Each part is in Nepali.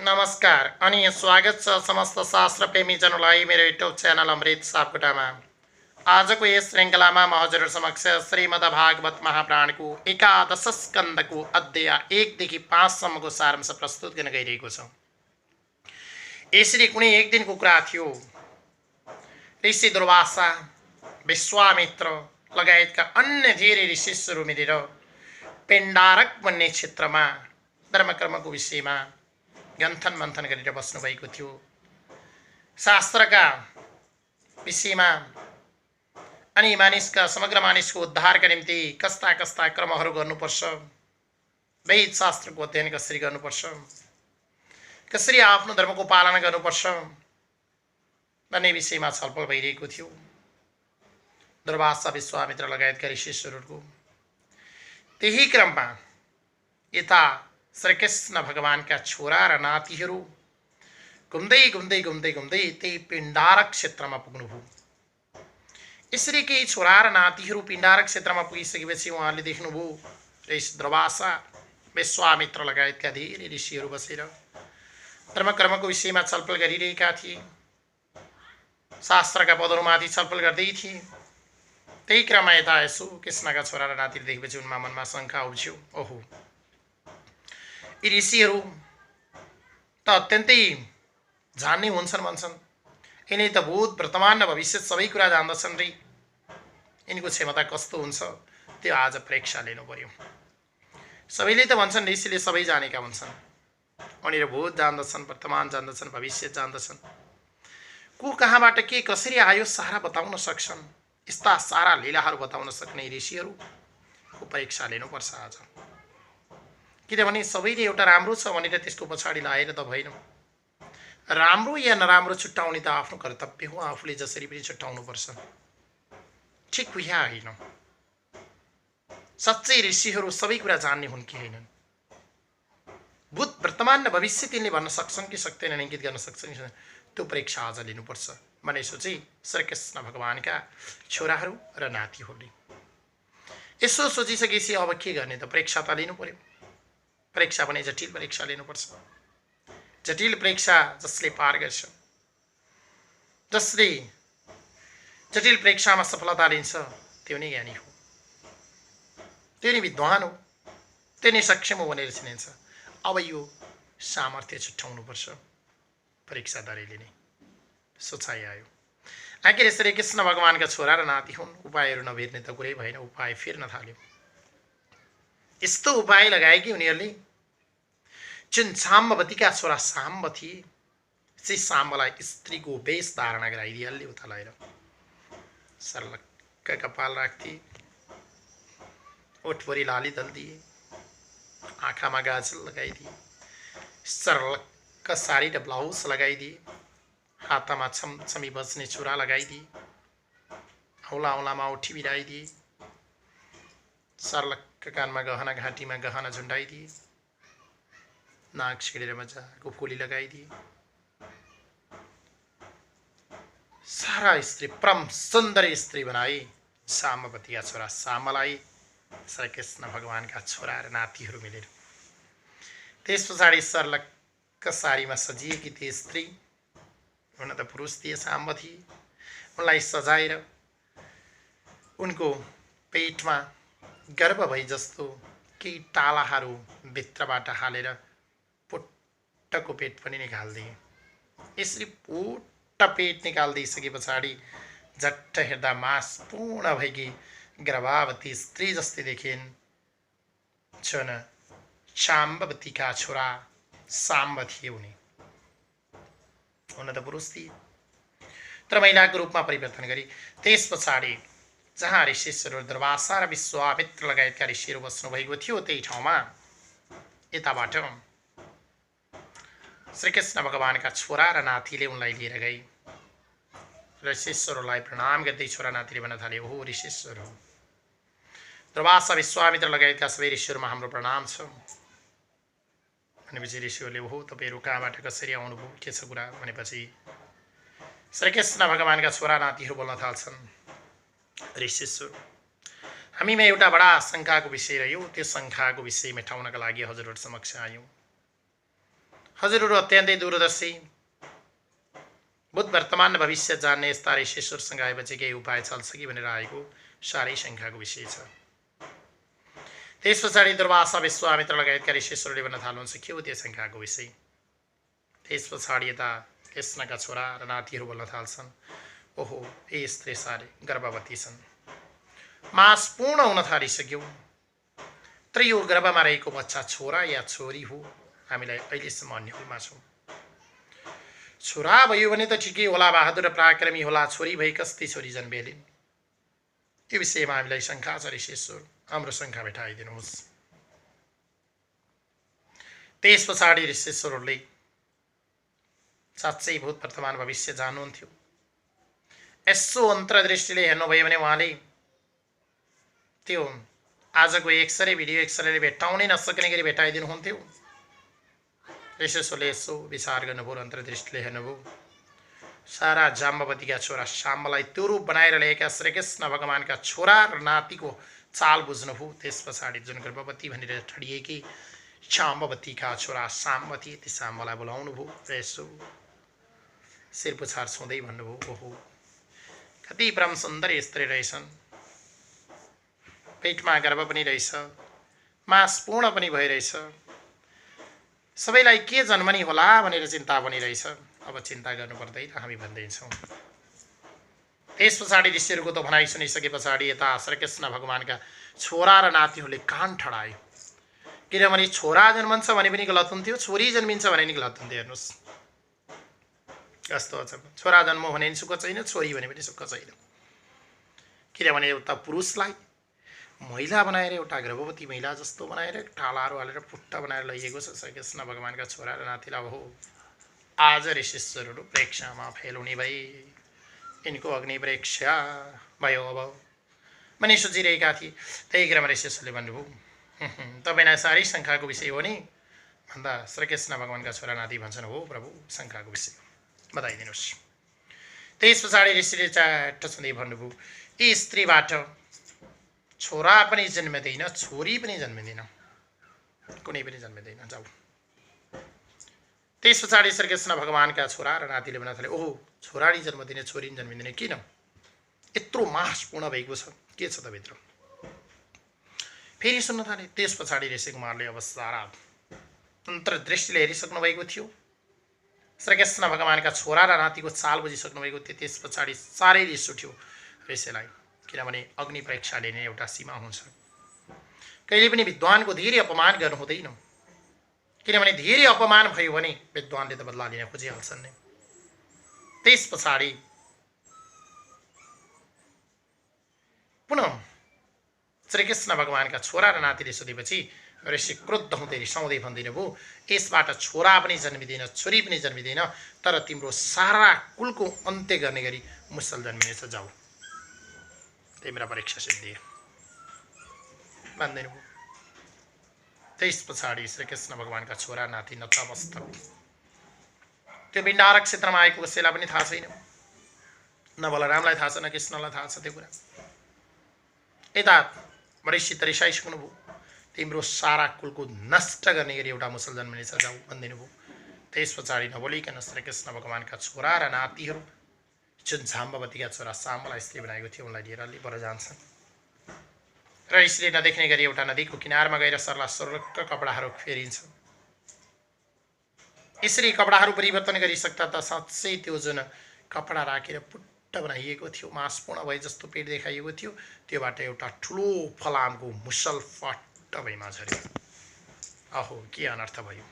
नमस्कार अनि स्वागत छ समस्त शास्त्र प्रेमीजनलाई मेरो युट्युब च्यानल अमृत सापकोटामा। आजको यस श्रृङ्खलामा म हजुरहरु समक्ष श्रीमद्भागवत महापुराणको एकादश स्कन्धको अध्याय 1 देखि 5 सम्मको सारांश प्रस्तुत गर्न गइरहेको छु। यसरी कुनै एक दिनको कुरा थियो। ऋषि दुर्वासा, विश्वामित्र लगायतका अन्य धेरै ऋषिहरू मिलेर पिण्डारक भन्ने क्षेत्रमा धर्मकर्मको विषयमा गन्थन मन्थन गरेर बस्नु भएको थियो। शास्त्रका विषयमा अनि मानिसका समग्र मानिसको उद्धारका निम्ति कस्ता कस्ता कर्महरू गर्नुपर्छ, वैद शास्त्रको अध्ययन कसरी गर्नुपर्छ, कसरी आफ्नो धर्मको पालना गर्नुपर्छ भन्ने विषयमा छलफल भइरहेको थियो। दुर्वासा, विश्वामित्र लगायतका ऋषिहरूको त्यही क्रममा यता श्रीकृष्ण भगवानका छोरा र नातिहरू घुम्दै घुम्दै घुम्दै घुम्दै त्यही पिण्डारक क्षेत्रमा पुग्नुभयो। यसरी केही छोरा र नातिहरू पिण्डारक क्षेत्रमा पुगिसकेपछि उहाँले देख्नुभयो ऋषि दुर्वासा, विश्वामित्र लगायतका धेरै ऋषिहरू बसेर धर्मकर्मको विषयमा छलफल गरिरहेका थिए। शास्त्रका पदहरूमाथि छलफल गर्दै थिए। त्यही क्रममा यता यसो कृष्णका छोरा र नातिहरू देखेपछि उनमा मनमा शङ्का उठ्यो। ओहो, यी ऋषिहरू त अत्यन्तै जान्ने हुन्छन् भन्छन्। यिनी त भूत, वर्तमान र भविष्य सबै कुरा जान्दछन् रे। यिनको क्षमता कस्तो हुन्छ त्यो आज परीक्षा लिनु पर्यो। सबैले त भन्छन् ऋषिले सबै जानेका हुन्छन्। उनीहरू भूत जान्दछन्, वर्तमान जान्दछन्, भविष्य जान्दछन्। को कहाँबाट के कसरी आयो सारा बताउन सक्छन्। यस्ता सारा लीलाहरू बताउन सक्ने ऋषिहरूको परीक्षा लिनुपर्छ आज। किनभने सबैले एउटा राम्रो छ भनेर त्यसको पछाडि लाएर त भएन। राम्रो या नराम्रो छुट्याउने त आफ्नो कर्तव्य हो। आफूले जसरी पनि छुट्याउनुपर्छ। ठिक यहाँ होइन। सच्चै ऋषिहरू सबै कुरा जान्ने हुन् कि होइनन्। भूत, वर्तमान र भविष्य तिनले भन्न सक्छन् कि सक्दैनन्, इङ्गित गर्न सक्छन् कि त्यो परीक्षा आज लिनुपर्छ भने सोचे श्रीकृष्ण भगवानका छोराहरू र नातिहरूले। यसो सोचिसकेपछि अब के गर्ने त, परीक्षा त लिनु पर्यो। परीक्षा भने जटिल परीक्षा लिनुपर्छ। जटिल परीक्षा जसले पार गर्छ, जसले जटिल परीक्षामा सफलता लिन्छ त्यो नै ज्ञानी हो, त्यो नै विद्वान हो, त्यो नै सक्षम हो भनेर चिनिन्छ। अब यो सामर्थ्य छुट्याउनुपर्छ, परीक्षा दरै लिने सोचाइ आयो। आखिर यसरी कृष्ण भगवानका छोरा र नाति हुन्, उपायहरू नभेट्ने त कुरै भएन। उपाय फेर्न थाल्यो। यस्तो उपाय लगाए कि उनीहरूले जुन साम्बवतीका छोरा साम्ब थिए, सी साम्बलाई स्त्रीको वेश धारणा गराइदिए। अलि उता लगाएर सर्लक्क कपाल राख्थे, ओठभरि लाली दल्दिए, आँखामा गाजल लगाइदिए, सर्लक्क साडी र ब्लाउज लगाइदिए, हातमा छमछमी बज्ने चुरा लगाइदिए, औला औलामा औठी बिराइदिए, सर्लक्क कानमा गहना, घाँटीमा गहना झुन्डाइदिए, नाक छिडेर मजाको फुली लगाइदिए। सारा स्त्री परम सुन्दर स्त्री बनाए साम्बवतीका छोरा साम्बलाई श्रीकृष्ण भगवानका छोरा र नातिहरू मिलेर। त्यस पछाडि सर्लक्क साडीमा सजिएकी ती स्त्री, हुन त पुरुष थिए, साम्ब थिए, उनलाई सजाएर उनको पेटमा गर्भ भई जस्तो केही टालाहरू भित्रबाट हालेर पुट्टको पेट पनि निकाल्दिए। यसरी पुट्ट पेट निकाल्दिसके पछाडि झट्ट हेर्दा मास पूर्ण भएकी गर्भावती स्त्री जस्तै देखिन्। छन् साम्बवतीका छोरा साम्ब थिए उनी। हुन त पुरुष थिए तर महिलाको रूपमा परिवर्तन गरी। त्यस पछाडि जहाँ ऋषिहरू दुर्वासा र विश्वामित्र लगायतका ऋषिहरू बस्नु भएको थियो त्यही ठाउँमा यताबाट श्रीकृष्ण भगवानका छोरा र नातिले उनलाई लिएर गए। ऋषिहरूलाई प्रणाम गर्दै छोरा नातिले भन्न थाले, ओहो ऋषिहरू, दुर्वासा, विश्वामित्र लगायतका सबै ऋषिहरूमा हाम्रो प्रणाम छ। भनेपछि ऋषिहरूले ओहो तपाईँहरू कहाँबाट कसरी आउनुभयो, के छ कुरा भनेपछि श्रीकृष्ण भगवानका छोरा नातिहरू बोल्न थाल्छन्। ऋषिहरू, हामीमा एउटा बडा शङ्काको विषय रह्यो। त्यो शङ्काको विषय मेटाउनका लागि हजुरहरू समक्ष आयौँ। हजुरहरू अत्यन्तै दूरदर्शी, भूत वर्तमान भविष्य जान्ने यस्ता ऋषेश्वरसँग आएपछि केही उपाय चल्छ कि भनेर आएको साह्रै शङ्काको विषय छ। त्यस पछाडि दुर्वासा विश्वामित्र लगायतका ऋषेश्वरले भन्न थाल्नुहुन्छ के हो त्यो शङ्काको विषय। त्यस पछाडि यता कृष्णका छोरा र नातिहरू बोल्न थाल्छन्, ओहो ए स्त्री सारे गर्भवती छन्, मास पूर्ण हुन थालिसक्यो, तर यो गर्भमा रहेको बच्चा छोरा या छोरी हो हामीलाई अहिलेसम्म अन्यलमा छौँ। छोरा भयो भने त ठिकै होला, बहादुर र पराक्रमी होला, छोरी भई कस्ती छोरी जन्मेलिन्, यो विषयमा हामीलाई शङ्का छ ऋषेश्वर, हाम्रो शङ्का भेटाइदिनुहोस्। त्यस पछाडि ऋषेश्वरहरूले साँच्चै भूत वर्तमान भविष्य जान्नुहुन्थ्यो। यसो अन्तर्दृष्टिले हेर्नुभयो भने उहाँले त्यो आजको एक्सरे भिडियो एक्सरेले भेट्टाउनै नसक्ने गरी भेटाइदिनुहुन्थ्यो। ऋषेश्वरले यसो विचार गर्नुभयो, अन्तर्दृष्टिले हेर्नुभयो, सारा जाम्बवतीका छोरा शाम्बलाई त्यो रूप बनाएर ल्याएका श्रीकृष्ण भगवानका छोरा र नातिको चाल बुझ्नुभयो। त्यस पछाडि जुन गर्भवती भनेर ठडिएकी शाम्बवतीका छोरा साम्बती ती साम्बलाई बोलाउनु भयो र यसो शिर पुछार छुँदै भन्नुभयो, ओहो कति परम सुन्दर स्त्री रहेछन्, पेटमा गर्भ पनि रहेछ, मास पूर्ण पनि भइरहेछ, सबैलाई के जन्मनी होला भनेर चिन्ता पनि रहेछ, अब चिन्ता गर्नु पर्दैन हामी भन्दैछौँ। त्यस पछाडि ऋषिहरूको त भनाइ सुनिसके पछाडि यता श्रीकृष्ण भगवानका छोरा र नातिहरूले कान ठडायो, किनभने छोरा जन्मन्छ भने पनि गलत हुन्थ्यो, छोरी जन्मिन्छ भने पनि गलत हुन्थ्यो। हेर्नुहोस् कस्तो छ, छोरा जन्म भने पनि सुख छैन, छोरी भने पनि सुख छैन, किनभने एउटा पुरुषलाई महिला बनाएर एउटा गर्भवती महिला जस्तो बनाएर टालाहरू हालेर पुट्टा बनाएर लैएको छ श्रीकृष्ण भगवानका छोरा र नातिलाई। हो आज ऋषेश्वरहरू प्रेक्षामा फेल हुने भए, यिनको अग्नि परीक्षा भयो अब भनी सोचिरहेका थिए। त्यही क्रममा ऋषेश्वरले भन्नुभयो, तपाईँलाई साह्रै शङ्काको विषय हो नि भन्दा श्रीकृष्ण भगवानका छोरा नाति भन्छन्, हो प्रभु शङ्काको विषय बताइदिनुहोस्। त्यस पछाडि ऋषिले च्याट्ट छँदै भन्नुभयो, यी स्त्रीबाट छोरा पनि जन्मिँदैन, छोरी पनि जन्मिँदैन, कुनै पनि जन्मिँदैन, जाऊ। त्यस पछाडि श्रीकृष्ण भगवानका छोरा र नातिले भन्न थाले, ओहो छोरा नि जन्मिँदैन, छोरी नि जन्मिँदैन, किन यत्रो मास पूर्ण भएको छ, के छ त भित्र, फेरि सुन्न थाले। त्यस पछाडि ऋषि कुमारले अब सारा अन्तर्दृष्टिले हेरिसक्नु भएको थियो, श्रीकृष्ण भगवानका छोरा र नातिको चाल बुझिसक्नु भएको थियो। त्यस पछाडि साह्रै रिस उठ्यो ऋषिलाई, किनभने अग्नि परीक्षा लिने एउटा सीमा हुन्छ, कहिले पनि विद्वानको धेरै अपमान गर्नु हुँदैन, किनभने धेरै अपमान भयो भने विद्वानले त बदला लिन खोजिहाल्छन् नै। त्यस पछाडि पुनः श्रीकृष्ण भगवानका छोरा र नातिले सोधेपछि ऋषि क्रुद्ध हुँदै रिसाउँदै भन्दिनु भयो, यसबाट छोरा पनि जन्मिँदैन, छोरी पनि जन्मिँदैन, तर तिम्रो सारा कुलको अन्त्य गर्ने गरी मुसल जन्मिनेछ, जाऊ, तिम्रो परीक्षा सिद्धि भन्दिनु भयो। त्यस पछाडि श्रीकृष्ण भगवानका छोरा नाति नतमस्तक, त्यो भिण्डारक क्षेत्रमा आएको कसैलाई पनि थाहा छैन, न बलरामलाई थाहा छ न कृष्णलाई थाहा छ त्यो कुरा। यता ऋषि त रिसाइसक्नु भयो, तिम्रो सारा कुलको नष्ट गर्ने गरी एउटा मुसल जन्मिनेछ, जाऊ भनिदिनु भयो। त्यस पछाडि नबोलिकन श्रीकृष्ण भगवानका छोरा र नातिहरू जुन जाम्बवतीका छोरा साम्बलाई स्त्री बनाएको थियो उनलाई लिएर अलि पर जान्छन् र ऋषिले नदेख्ने गरी एउटा नदीको किनारमा गएर सरला सर्लक्क कपडाहरू फेरिन्छ। यसरी कपडाहरू परिवर्तन गरिसक्दा त साँच्चै त्यो जुन कपडा राखेर पुट्ट बनाइएको थियो, मास पूर्ण भए जस्तो पेट देखाइएको थियो, त्योबाट एउटा ठुलो फलामको मुसल फट्ट भैमा झऱ्यो। अहो के अनर्थ भयो।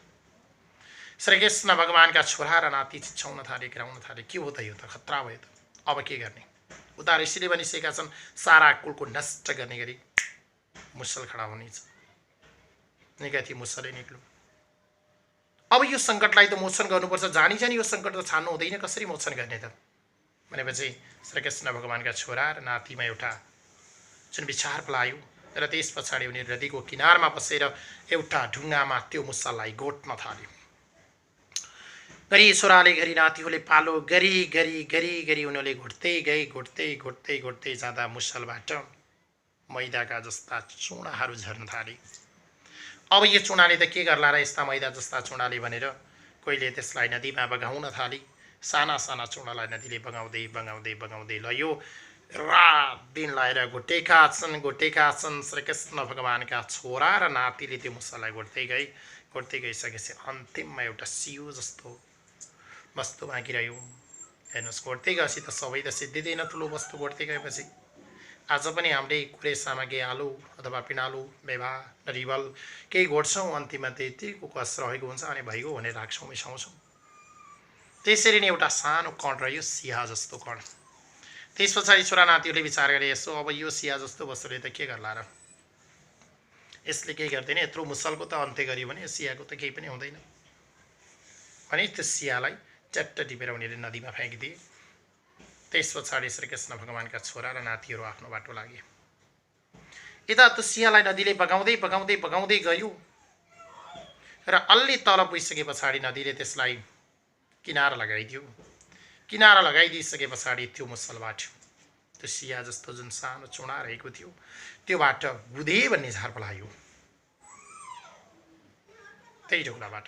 श्रीकृष्ण भगवानका छोरा र नाति चिच्याउन थाले, गिराउन थाले, के हो त यो त खतरा भयो त, अब के गर्ने। उता ऋषिले भनिसकेका छन् सारा कुलको नष्ट गर्ने गरी मुसल खडा हुनेछ, निकति मुसलै निक्ल्यो। अब यो सङ्कटलाई त मोचन गर्नुपर्छ, जानी जानी यो सङ्कट त छान्नु हुँदैन, कसरी मोचन गर्ने त भनेपछि श्रीकृष्ण भगवानका छोरा र नातिमा एउटा जुन विचार पलायो र त्यस पछाडि उनी नदीको किनारमा बसेर एउटा ढुङ्गामा त्यो मुसललाई गोट्न थाल्यो। गरी छोराले गरी नातिहरूले पालो गरी गरी गरी गरी उनीहरूले घोट्दै गए, घोट्दै घोट्दै घोट्दै जाँदा मुसलबाट मैदाका जस्ता चुनाहरू झर्न थाले। अब यो चुनाले त के गर्ला र यस्ता मैदा जस्ता चुनाले भनेर कोहीले त्यसलाई नदीमा बगाउन थाली। साना साना चूर्णलाई नदीले बगाउँदै बगाउँदै बगाउँदै लयो। रात दिन लाएर घुटेका छन्। श्रीकृष्ण भगवानका छोरा र नातिले त्यो मुसालाई घोट्दै गइसकेपछि अन्तिममा एउटा सियो जस्तो वस्तु बाँकी रह्यो। हेर्नुहोस्, घोट्दै गएपछि त सबै त सिद्धिँदैन। ठुलो वस्तु घोट्दै गएपछि आज पनि हामीले कुरे सामग्री आलु अथवा पिँडालु मेवा नरिवल केही घोट्छौँ, अन्तिममा त्यतिको कस रहेको हुन्छ अनि भइगयो भनेर राख्छौँ, मिसाउँछौँ। त्यसरी नै एउटा सानो कण रह्यो, सिया जस्तो कण। त्यस पछाडि छोरा नातिहरूले विचार गरे, यसो अब यो सिया जस्तो वस्तुले त के गर्ला र, यसले केही गर्दैन, यत्रो मुसलको त अन्त्य गर्यो भने सियाको त केही पनि हुँदैन भने त्यो सियालाई च्याट्ट टिपेर उनीहरूले नदीमा फ्याँकिदिए। त्यस पछाडि श्रीकृष्ण भगवानका छोरा र नातिहरू आफ्नो बाटो लागे। यता त्यो सियालाई नदीले बगाउँदै बगाउँदै बगाउँदै गयो र अलि तल पुगिसके पछाडि नदीले त्यसलाई किनारा लगाइदियो। किनारा लगाइदिइसके पछाडि त्यो मुसल बाट्यो। त्यो सिया जस्तो जुन सानो चुना रहेको थियो त्योबाट गुदे भन्ने झार पलायो। त्यही ढोकाबाट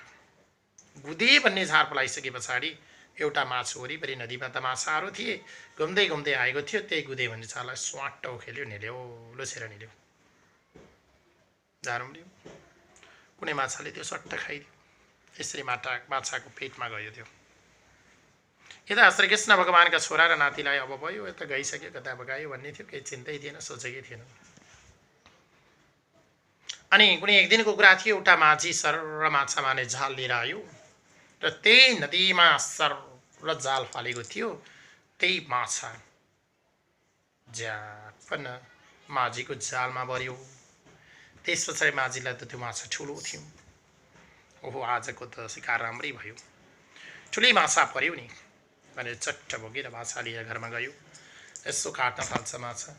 गुदे भन्ने झार पलाइसके पछाडि एउटा माछा वरिपरि नदीमा त माछाहरू थिए, घुम्दै घुम्दै आएको थियो। त्यही गुदे भन्ने झारलाई स्वाट्ट उखेल्यो, निल्यो, लुछेर निल्यो, झारुम्ल्यो। कुनै माछाले त्यो सट्ट खाइदियो। यसरी माछाको पेटमा गयो त्यो। यता श्रीकृष्ण भगवानका छोरा र नातिलाई अब भयो, यता गइसक्यो, कता बगायो भन्ने थियो, केही चिन्तै थिएन, सोचेकै थिएन। अनि कुनै एक दिनको कुरा थियो, एउटा माझी सर र माछा मार्ने जाल लिएर आयो र त्यही नदीमा सर र जाल फालेको थियो। त्यही माछा ज्यापन माझीको जालमा बर्यो। त्यस पछाडि माझीलाई त त्यो माछा ठुलो थियो। ओहो, आजको त शिकार राम्रै भयो, ठुलै माछा पर्यो नि भनेर चट्ट बोकेर माछा लिएर घरमा गयो। यसो काट्न थाल्छ माछा,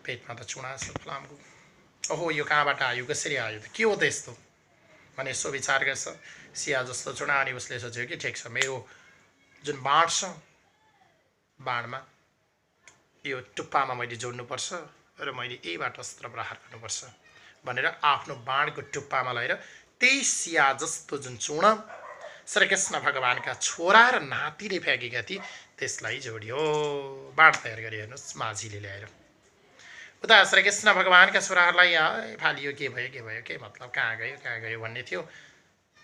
पेटमा त चुना छ फलामको। ओहो, यो कहाँबाट आयो, कसरी आयो त, के हो त यस्तो भने यसो विचार गर्छ। सिया जस्तो चुना। अनि उसले सोच्यो कि ठिक छ, मेरो जुन बाँड छ, बाँडमा यो टुप्पामा मैले जोड्नुपर्छ र मैले यहीबाट अस्त्र प्रहार गर्नुपर्छ भनेर आफ्नो बाँडको टुप्पामा लगेर त्यही सिया जस्तो जुन चूर्ण श्रीकृष्ण भगवानका छोरा र नातिले फ्याँकेका थिए त्यसलाई जोड्यो, बाँड तयार गरे। हेर्नुहोस्, माझीले ल्याएर उता श्रीकृष्ण भगवानका छोराहरूलाई फालियो। के भयो के मतलब, कहाँ गयो भन्ने थियो।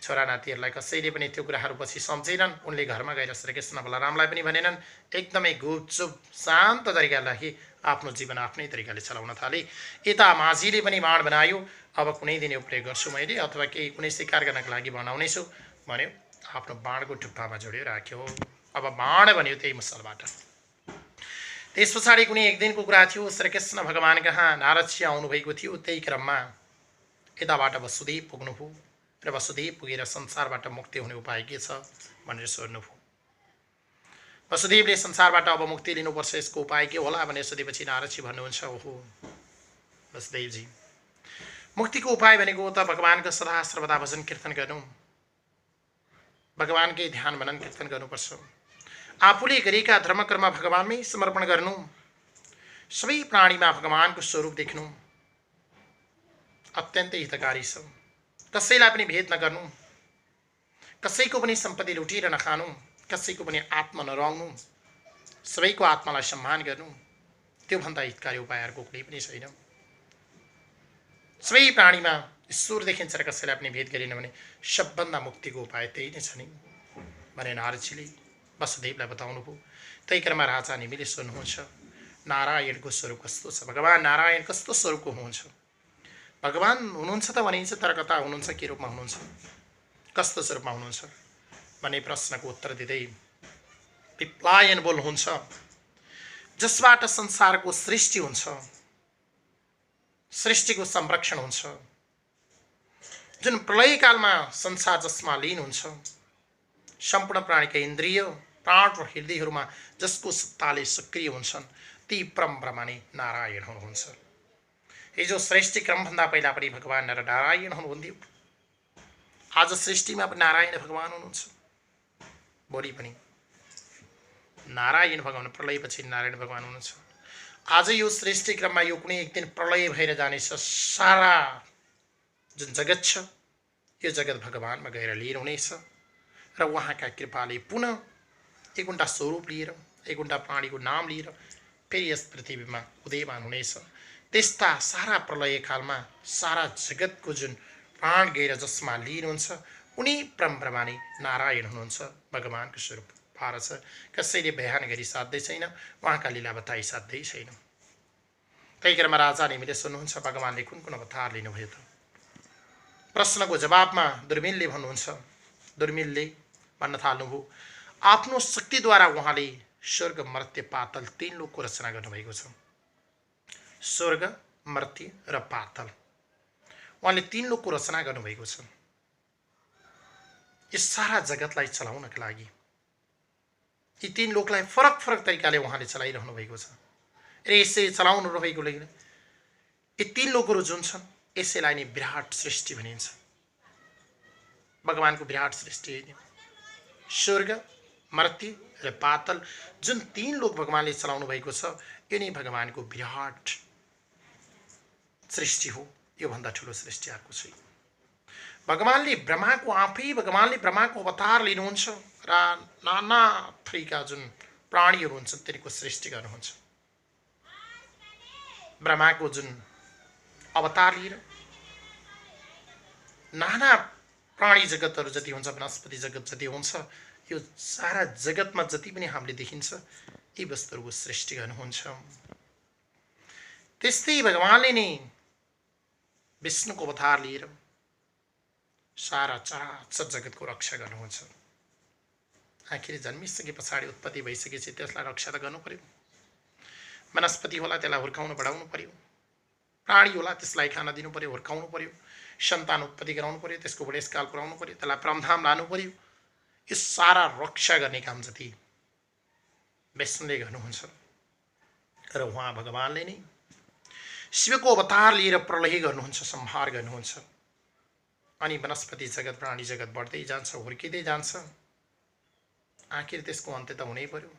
छोरा नातिहरूलाई कसैले पनि त्यो कुराहरू पछि सम्झेनन्। उनले घरमा गएर श्रीकृष्ण बलरामलाई पनि भनेनन्। एकदमै गुपचुप शान्त तरिकाले आफ्नो जीवन आफ्नै तरिकाले चलाउन थाले। यता माझीले पनि बाँड बनायो। अब कुनै दिन यो प्रयोग गर्छु मैले, अथवा केही कुनै शिकार गर्नको लागि बनाउनेछु भन्यो। आफ्नो बाँडको टुप्पामा जोड्यो, राख्यो। अब बाँड भन्यो त्यही मुसलबाट। त्यस पछाडि कुनै एक दिनको कुरा थियो, श्रीकृष्ण भगवान कहाँ नारदजी आउनुभएको थियो। त्यही क्रममा यताबाट वसुदेव पुग्नुभयो र वसुदेव पुगेर संसारबाट मुक्ति हुने उपाय के छ भनेर सोध्नुभयो। वसुदेवले संसारबाट अब मुक्ति लिनुपर्छ, यसको उपाय के होला भनेर सोधेपछि नारदजी भन्नुहुन्छ, ओहो वसुदेवजी, मुक्तिको उपाय भनेको त भगवानको सदा सर्वदा भजन कीर्तन गर्नु, भगवानकै ध्यान मनन कीर्तन गर्नुपर्छ। आफूले गरेका धर्मकर्म भगवानमै समर्पण गर्नु, सबै प्राणीमा भगवानको स्वरूप देख्नु अत्यन्तै हितकारी छ। कसैलाई पनि भेद नगर्नु, कसैको पनि सम्पत्ति लुटेर नखानु, कसैको पनि आत्मा नरङ्नु, सबैको आत्मालाई सम्मान गर्नु, त्योभन्दा हितकारी उपायहरूको कुनै पनि छैन। सबै प्राणीमा ईश्वर देखिन्छ र कसैलाई पनि भेद गरिन भने सबभन्दा मुक्तिको उपाय त्यही नै छ नि भने नारदजीले वसुदेवलाई बताउनुभयो। त्यही क्रममा राजा निमिले सोध्नुहुन्छ, नारायणको स्वरूप कस्तो छ, भगवान नारायण कस्तो स्वरूपको हुनुहुन्छ, भगवान हुनुहुन्छ त भनिन्छ, तर कता हुनुहुन्छ, के रूपमा हुनुहुन्छ, कस्तो स्वरूपमा हुनुहुन्छ भन्ने प्रश्नको उत्तर दिँदै विप्लायन बोल्नुहुन्छ, जसबाट संसारको सृष्टि हुन्छ, सृष्टिको संरक्षण हुन्छ, जुन प्रलयकालमा संसार जसमा लीन हुन्छ, सम्पूर्ण प्राणीका इन्द्रिय प्राण र हृदयहरूमा जसको सत्ताले सक्रिय हुन्छन्, ती परम ब्रह्म नै नारायण हुनुहुन्छ। हिजो सृष्टि क्रमभन्दा पहिला पनि भगवान नारायण हुनुहुन्थ्यो, आज सृष्टिमा पनि नारायण भगवान हुनुहुन्छ, भोलि पनि नारायण भगवान, प्रलयपछि नारायण भगवान हुनुहुन्छ। आज यो सृष्टि क्रममा यो कुनै एक दिन प्रलय भएर जानेछ, सारा जुन जगत छ यो जगत भगवानमा गएर लीन हुनेछ। र उहाँका कृपाले पुनः एकुण्टा स्वरूप लिएर एकुण्टा प्राणीको नाम लिएर फेरि यस पृथ्वीमा उदयमान हुनेछ। त्यस्ता सारा प्रलय कालमा सारा जगतको जुन प्राण गएर जसमा लिनुहुन्छ उनी परमब्रह्मा नै नारायण हुनुहुन्छ, भगवानको स्वरूप भार छ। कसैले बयान गरी साध्दै छैन, उहाँका लीला बताई साध्दै छैन। त्यही क्रममा राजा निमिले सुन्नुहुन्छ भगवानले कुन कुन अवतार लिनुभयो त? प्रश्नको जवाबमा दुर्मिलले भन्नुहुन्छ, दुर्मिलले भन्न थाल्नुभयो आफ्नो शक्तिद्वारा उहाँले स्वर्ग मर्त्य पातल 3 लोकको रचना गर्नुभएको छ। स्वर्ग मर्त्य र पातल उहाँले 3 लोकको रचना गर्नुभएको छ। यस सारा जगतलाई चलाउनका लागि यी 3 लोकलाई फरक फरक तरिकाले उहाँले चलाइरहनु भएको छ। र यसै चलाउनु रहेको लागि यी 3 लोकहरू जुन छन् यसैलाई नै विराट सृष्टि भनिन्छ। भगवानको विराट सृष्टि स्वर्ग मर्त्य र पातल जुन 3 लोक भगवानले चलाउनु भएको छ यो नै भगवानको विराट सृष्टि हो। यो भन्दा ठुलो सृष्टि अर्को छैन। भगवानले ब्रह्माको अवतार लिनुहुन्छ र नाना थरीका जुन प्राणीहरू हुन्छन् तिनीको सृष्टि गर्नुहुन्छ। ब्रह्माको जुन अवतार लिएर नाना प्राणी जगतहरू जति हुन्छ, वनस्पति जगत जति हुन्छ, यो सारा जगतमा जति पनि हामीले देखिन्छ यी वस्तुहरूको सृष्टि गर्नुहुन्छ। त्यस्तै भगवानले नै विष्णुको अवतार लिएर सारा चराचर जगतको रक्षा गर्नुहुन्छ। आखिर जन्मिसके पछाडि उत्पत्ति भइसकेपछि त्यसलाई रक्षा त गर्नु पर्यो। वनस्पति होला त्यसलाई हुर्काउनु बढाउनु पर्यो, प्राणी होला त्यसलाई खाना दिनु पर्यो, हुर्काउनु पर्यो, सन्तान उत्पत्ति गराउनु पर्यो, त्यसको बुढेसकाल पुर्याउनु पर्यो, त्यसलाई परमधाम लानु पर्यो। यो सारा रक्षा गर्ने काम जति विष्णुले गर्नुहुन्छ र उहाँ भगवानले नै शिवको अवतार लिएर प्रलय गर्नुहुन्छ, संहार गर्नुहुन्छ। अनि वनस्पति जगत प्राणी जगत बढ्दै जान्छ, हुर्किँदै जान्छ। आखिर त्यसको अन्त्य त हुनै पर्यो।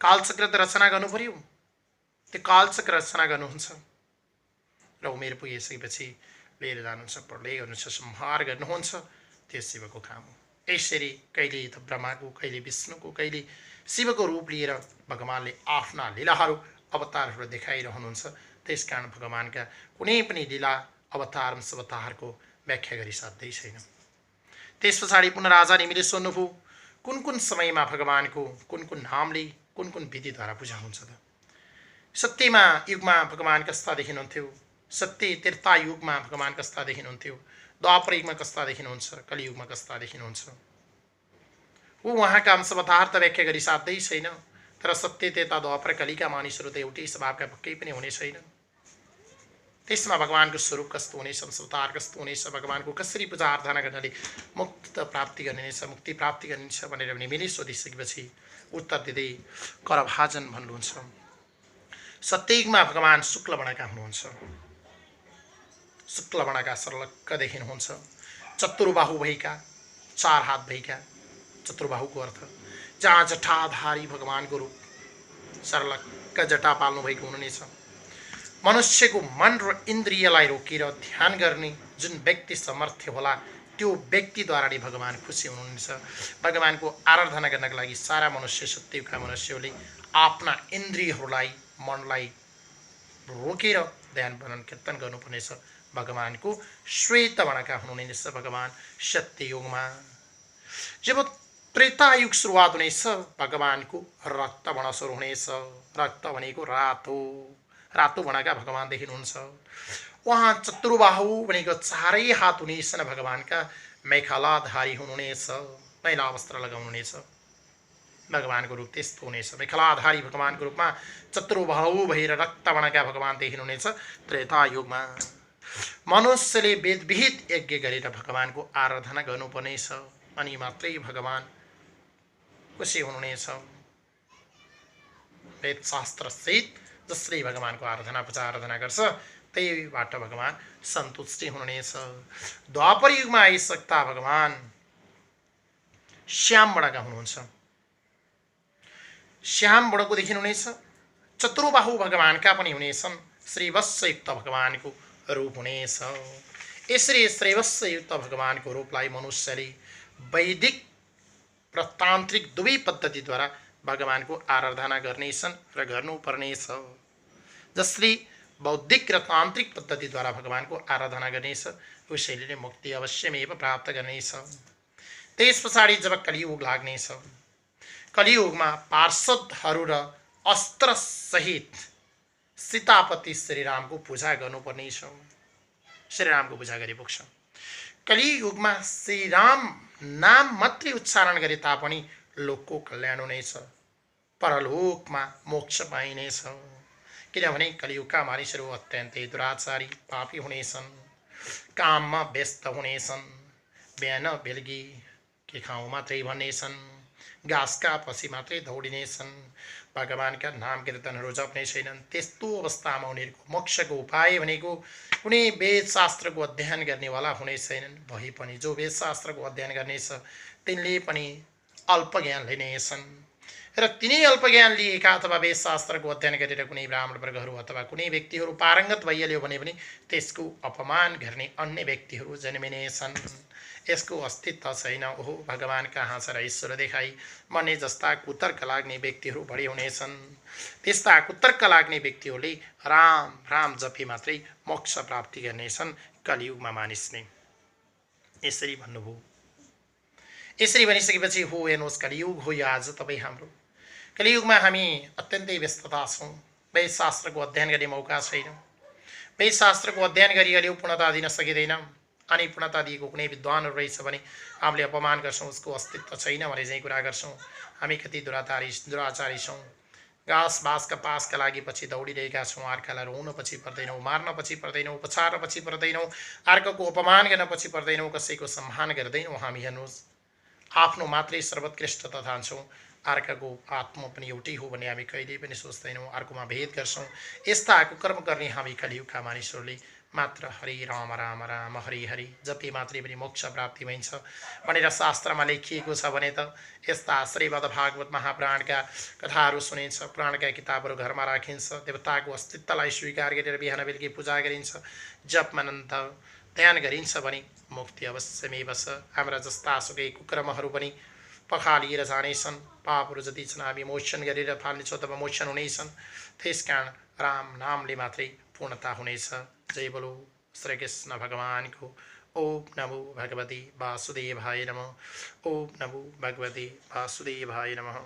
कालचक्र त रचना गर्नु पर्यो। त्यो कालचक्र रचना गर्नुहुन्छ र उमेर पुगिसकेपछि लिएर जानुहुन्छ, प्रलय गर्नुहुन्छ, संहार गर्नुहुन्छ। त्यो शिवको काम हो। यसरी कहिले त ब्रह्माको, कहिले विष्णुको, कहिले शिवको रूप लिएर भगवानले आफ्ना लीलाहरू अवतारहरू देखाइरहनुहुन्छ। त्यसकारण भगवानका कुनै पनि लीला अवतार अवतारको व्याख्या गरी साध्यै छैन। त्यस पछाडि पुनः राजा निमिले सोध्नुभयो कुन कुन समयमा भगवानको कुन कुन नामले कुन कुन विधिद्वारा पूजा हुन्छ त? सत्यमा युगमा भगवान कस्ता देखिनुहुन्थ्यो, सत्य त्रेता युगमा भगवान कस्ता देखिनुहुन्थ्यो, द्वापर युगमा कस्ता देखिनुहुन्छ, कलियुगमा कस्ता देखिनुहुन्छ, उहाँका अंश अवतार त व्याख्या गरी साध्यै छैन। तर सत्य त्रेता द्वापर कलिका मानिसहरू त एउटै स्वभावका पक्कै पनि हुने छैन। त्यसमा भगवानको स्वरूप कस्तो हुनेछ, अवतार कस्तो हुनेछ, भगवानको कसरी पूजा आराधना गर्नाले मुक्त प्राप्ति गर्नेछ, मुक्ति प्राप्ति गर्नेछ भनेर निमिले सोधिसकेपछि उत्तर दिँदै करभाजन भन्नुहुन्छ। सत्ययुगमा भगवान शुक्ल वर्णका हुनुहुन्छ, शुक्ल वर्णका सर्लक्क देखिनुहुन्छ, चतुर्बाहु भएका, 4 हात भएका। चतुर्बाहुको अर्थ जहाँ जटाधारी भगवानको रूप, सर्लक्क जटा पाल्नु भएको हुनुहुनेछ। मनुष्यको मन र इन्द्रियलाई रोकेर ध्यान गर्ने जुन व्यक्ति समर्थ्य होला त्यो व्यक्तिद्वारा नै भगवान खुसी हुनुहुन्छ। भगवानको आराधना गर्नका लागि सारा मनुष्य, सत्ययुगका मनुष्यहरूले आफ्ना इन्द्रियहरूलाई, मनलाई रोकेर ध्यान मनन कीर्तन गर्नुपर्नेछ। भगवानको श्वेत वर्णका हुनुहुनेछ भगवान सत्ययुगमा। जब त्रेतायुग सुरुवात हुनेछ भगवानको रक्त वर्ण सुरु हुनेछ। रक्त भनेको रातो, रातो वर्णका भगवान देखिनुहुन्छ। उहाँ चतुर्बाहु भनेको 4 हात हुनेछन् भगवानका, मेखलाधारी हुनुहुनेछ, मैला वस्त्र लगाउनुहुनेछ। भगवानको रूप त्यस्तो हुनेछ। मेखलाधारी भगवानको रूपमा चतुर्बाहु भएर रक्त वर्णका भगवान देखिनुहुनेछ त्रेतायुगमा। मनुष्यले वेदविहित यज्ञ गरेर भगवानको आराधना गर्नुपर्नेछ, अनि मात्रै भगवान खुसी हुनुहुनेछ। वेदशास्त्र सहित जसले भगवानको आराधना पूजा आराधना गर्छ त्यहीबाट भगवान सन्तुष्टि हुनुहुनेछ। द्वापर युगमा आइसक्दा भगवान श्याम वर्णका हुनुहुन्छ। श्याम वर्णको देखिनुहुनेछ। चतुर्बाहु भगवानका पनि हुनेछन्। श्रीवत्सयुक्त भगवानको रूप हुनेछ। यसरी श्रीवत्सयुक्त भगवानको रूपलाई मनुष्यले वैदिक र तान्त्रिक दुवै पद्धतिद्वारा भगवानको आराधना गर्नेछन् र गर्नुपर्नेछ। जसले बौद्धिक र तान्त्रिक पद्धतिद्वारा भगवानको आराधना गर्नेछ उसैले मुक्ति अवश्यमेव प्राप्त गर्नेछ। त्यस पछाडि जब कलियुग लाग्नेछ, कलियुगमा पार्षदहरू र अस्त्रसहित सीतापति श्रीरामको पूजा गर्नुपर्नेछ। श्रीरामको पूजा गरे पुग्छ। कलियुगमा श्रीराम नाम मात्रै उच्चारण गरे तापनि लोकको कल्याण हुनेछ, परलोकमा मोक्ष पाइनेछ। किनभने कलियुगका मानिसहरू अत्यन्तै दुराचारी पापी हुनेछन्, काममा व्यस्त हुनेछन्, बिहान बेलुकी के खाउँ मात्रै भन्नेछन्, घाँसका पछि मात्रै दौडिनेछन्, भगवानका नाम कीर्तनहरू जप्ने छैनन्। त्यस्तो अवस्थामा उनीहरूको मोक्षको उपाय भनेको कुनै वेदशास्त्रको अध्ययन गर्नेवाला हुने छैनन्। भए पनि जो वेदशास्त्रको अध्ययन गर्नेछ तिनले पनि अल्प ज्ञान लिनेछन् र तिनै अल्प ज्ञान लिएका अथवा वेदशास्त्रको अध्ययन गरेर कुनै ब्राह्मण वर्गहरू अथवा कुनै व्यक्तिहरू पारङ्गत भइहाल्यो भने पनि त्यसको अपमान गर्ने अन्य व्यक्तिहरू जन्मिनेछन्। यसको अस्तित्व छैन, ओहो भगवान कहाँ छ र ईश्वर देखाई भन्ने जस्ता कुतर्क लाग्ने व्यक्तिहरू बढी हुनेछन्। त्यस्ता कुतर्क लाग्ने व्यक्तिहरूले राम राम जपे मात्रै मोक्ष प्राप्ति गर्नेछन् कलियुगमा मानिसले। यसरी भन्नुभयो। यसरी भनिसकेपछि हो हेर्नुहोस्, कलियुग हो यो आज तपाईँ हाम्रो। कलियुगमा हामी अत्यन्तै व्यस्तता छौँ, वेदशास्त्रको अध्ययन गर्ने मौका छैन। वेदशास्त्रको अध्ययन गरिहाल्यो पूर्णता दिन सकिँदैन, अनि पूर्णता दिएको कुनै विद्वानहरू रहेछ भने हामीले अपमान गर्छौँ, उसको अस्तित्व छैन भने चाहिँ कुरा गर्छौँ। हामी कति दुराचारी छौँ। घाँस बाँसका पासका लागि पछि दौडिरहेका छौँ, अर्कालाई रोउन पछि पर्दैनौँ, मार्न पछि पर्दैनौँ, पछार्न पछि पर्दैनौँ, अर्काको अपमान गर्न पछि पर्दैनौँ, कसैको सम्मान गर्दैनौँ। हामी हेर्नुहोस् आफ्नो मात्रै सर्वोत्कृष्टता ठान्छौँ, अर्काको आत्मा पनि एउटै हो भन्ने हामी कहिल्यै पनि सोच्दैनौँ, अर्कोमा भेद गर्छौँ। यस्ता कुकर्म गर्ने हामी कलियुगका मानिसहरूले मात्र हरि राम राम राम हरि हरि जपे मात्रै पनि मोक्ष प्राप्ति भइन्छ भनेर शास्त्रमा लेखिएको छ भने त यस्ता श्रीमद् भागवत महापुराणका कथाहरू सुनिन्छ, पुराणका किताबहरू घरमा राखिन्छ, देवताको अस्तित्वलाई स्वीकार गरेर बिहान बेलुकी पूजा गरिन्छ, जप मनन्त ध्यान गरिन्छ भने मुक्ति अवश्यमेव छ। हाम्रा जस्ता सुकै कुकर्महरू पनि पखालिएर जानेछन्। पापहरू जति छन् हामी मोचन गरेर फाल्नेछौँ तब मोचन हुनेछन्। त्यसकारण राम नामले मात्रै पूर्णता हुनेछ। जय बोलो श्री कृष्ण भगवानको। ओम नमो भगवते वासुदेवाय नमः। ओम नमो भगवते वासुदेवाय नमः।